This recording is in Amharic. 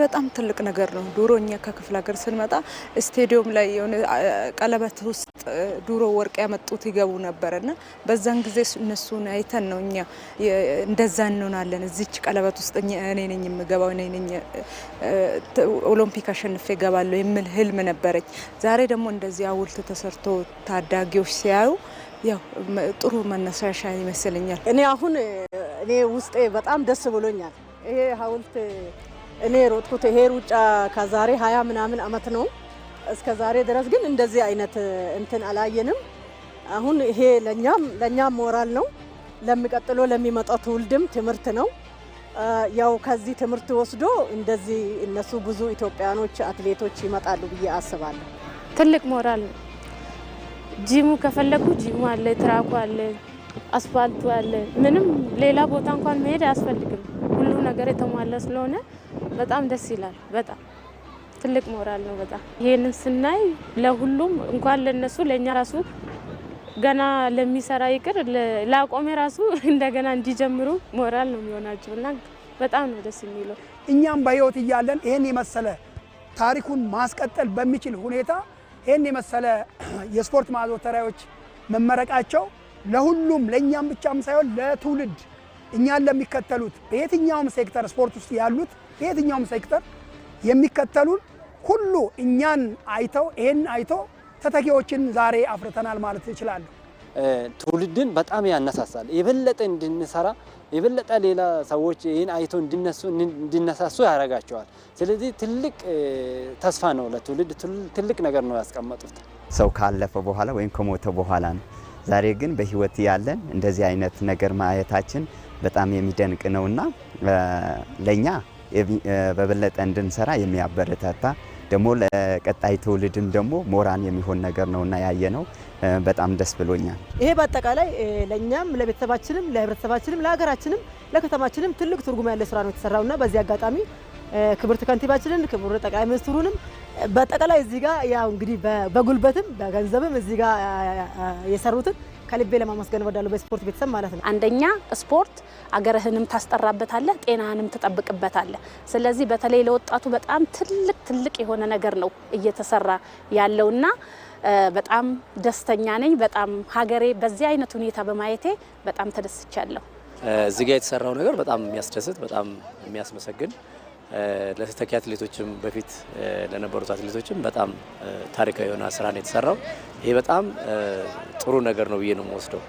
በጣም ትልቅ ነገር ነው። ዱሮኛ ከክፍለ ሀገር ስንመጣ ስቴዲየም ላይ የሆነ ቀለበት ውስጥ ዱሮ ወርቅ ያመጡት ይገቡ ነበርና በዛን ጊዜ እነሱን አይተን ነው እኛ እንደዛ እንሆናለን። እዚች ቀለበት ውስጥ እኔ ነኝ የምገባው፣ እኔ ነኝ ኦሎምፒክ አሸንፌ እገባለሁ የሚል ህልም ነበረኝ። ዛሬ ደግሞ እንደዚህ ሐውልት ተሰርቶ ታዳጊዎች ሲያዩ ያው ጥሩ መነሳሻ ይመስለኛል። እኔ ውስጤ በጣም ደስ ብሎኛል። ይሄ ሐውልት እኔ ሮጥኩት ይሄ ሩጫ ከዛሬ 20 ምናምን አመት ነው። እስከ ዛሬ ድረስ ግን እንደዚህ አይነት እንትን አላየንም። አሁን ይሄ ለኛም ሞራል ነው፣ ለሚቀጥለው ለሚመጣው ትውልድም ትምህርት ነው። ያው ከዚህ ትምህርት ወስዶ እንደዚህ እነሱ ብዙ ኢትዮጵያኖች አትሌቶች ይመጣሉ ብዬ አስባለሁ። ትልቅ ሞራል ነው። ጂሙ ከፈለጉ ጂሙ አለ፣ ትራኩ አለ፣ አስፋልቱ አለ። ምንም ሌላ ቦታ እንኳን መሄድ አያስፈልግም። ሁሉ ነገር የተሟላ ስለሆነ በጣም ደስ ይላል። በጣም ትልቅ ሞራል ነው። በጣም ይሄንን ስናይ ለሁሉም እንኳን ለነሱ ለኛ ራሱ ገና ለሚሰራ ይቅር ለአቆሜ ራሱ እንደገና እንዲጀምሩ ሞራል ነው የሚሆናቸውና በጣም ነው ደስ የሚለው። እኛም በህይወት እያለን ይሄን የመሰለ ታሪኩን ማስቀጠል በሚችል ሁኔታ ይሄን የመሰለ የስፖርት ማዘውተሪያዎች መመረቃቸው ለሁሉም ለኛም ብቻም ሳይሆን ለትውልድ እኛን ለሚከተሉት በየትኛውም ሴክተር ስፖርት ውስጥ ያሉት በየትኛውም ሴክተር የሚከተሉን ሁሉ እኛን አይተው ይሄን አይተው ተተኪዎችን ዛሬ አፍርተናል ማለት ይችላል። ትውልድን በጣም ያነሳሳል። የበለጠ እንድንሰራ የበለጠ ሌላ ሰዎች ይሄን አይተው እንዲነሳሱ ያደርጋቸዋል። ስለዚህ ትልቅ ተስፋ ነው ለትውልድ፣ ትልቅ ነገር ነው ያስቀመጡት። ሰው ካለፈ በኋላ ወይም ከሞተ በኋላ ነው። ዛሬ ግን በህይወት ያለን እንደዚህ አይነት ነገር ማየታችን በጣም የሚደንቅ ነውና ለኛ በበለጠ እንድንሰራ የሚያበረታታ ደግሞ ለቀጣይ ትውልድም ደግሞ ሞራን የሚሆን ነገር ነውና ያየነው በጣም ደስ ብሎኛል። ይሄ በአጠቃላይ ለኛም ለቤተሰባችንም ለህብረተሰባችንም ለሀገራችንም ለከተማችንም ትልቅ ትርጉም ያለው ስራ ነው የተሰራውና በዚህ አጋጣሚ ክብርት ከንቲባችንን ክቡር ጠቅላይ ሚኒስትሩንም በአጠቃላይ እዚህ ጋር ያው እንግዲህ በጉልበትም በገንዘብም እዚህ ጋር የሰሩትን ከልቤ ለማመስገን ወዳለው በስፖርት ቤተሰብ ማለት ነው። አንደኛ ስፖርት አገርህንም ታስጠራበታለህ፣ ጤናህንም ተጠብቅበታለህ። ስለዚህ በተለይ ለወጣቱ በጣም ትልቅ የሆነ ነገር ነው እየተሰራ ያለውና በጣም ደስተኛ ነኝ። በጣም ሀገሬ በዚህ አይነት ሁኔታ በማየቴ በጣም ተደስቻለሁ። እዚህ ጋር የተሰራው ነገር በጣም የሚያስደስት በጣም የሚያስመሰግን ለተተኪ አትሌቶችም በፊት ለነበሩት አትሌቶችም በጣም ታሪካዊ የሆነ ስራ ነው የተሰራው። ይሄ በጣም ጥሩ ነገር ነው ብዬ ነው የምወስደው።